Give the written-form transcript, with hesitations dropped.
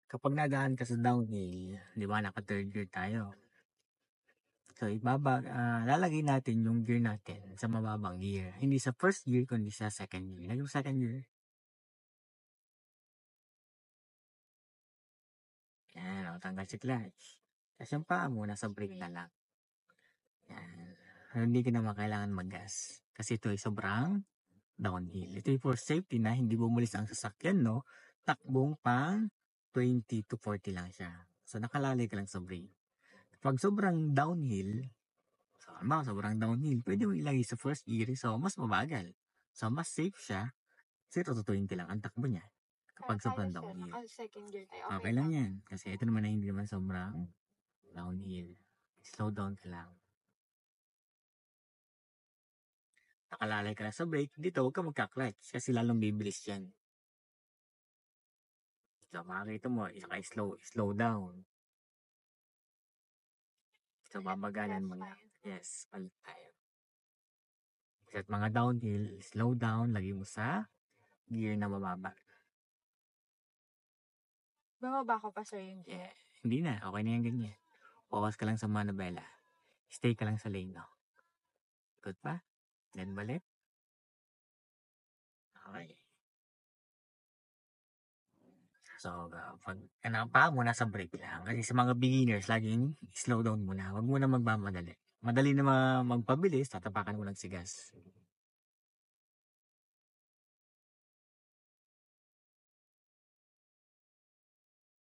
Kapag nadaan ka sa downhill, di ba naka third gear tayo. So lalagay natin yung gear natin sa mababang gear. Hindi sa first gear kundi sa second gear. Yung second gear. Yan, tanggal si clutch. Tapos yung paa mo nasa brake na lang. Yan. Hindi ka naman kailangan mag-gas. Kasi ito ay sobrang downhill. Ito ay for safety na hindi bumulis ang sasakyan, no? Takbong pang 20 to 40 lang siya. So nakalalay ka lang sa brake. Pag sobrang downhill, sobrang downhill, pwede mo ilagay sa first gear, so mas mabagal. So mas safe siya, 0 to 20 lang ang takbo niya. Kapag sobrang downhill. Second gear tayo. Okay lang yan. Kasi ito naman ay hindi naman sobrang downhill. Slow down ka lang. Nakalalay ka lang sa brake, dito huwag ka magka-clutch kasi lalong bibilis yan. So makikita mo, slow down. So babagalan mo na. Yes, palit tayo. Kasi at mga downhill, slow down, lagay mo sa gear na mababa. Bababa ko pa sir yung gear. Yeah. Hindi na, okay na yan ganyan. Focus ka lang sa manubela. Stay ka lang sa lane, no? Good pa? Then balik. Okay. So, pag paa mo nasa brake lang. Kasi sa mga beginners, laging slow down muna. Huwag mo na magmamadali. Madali na magpabilis, tatapakan mo lang si gas.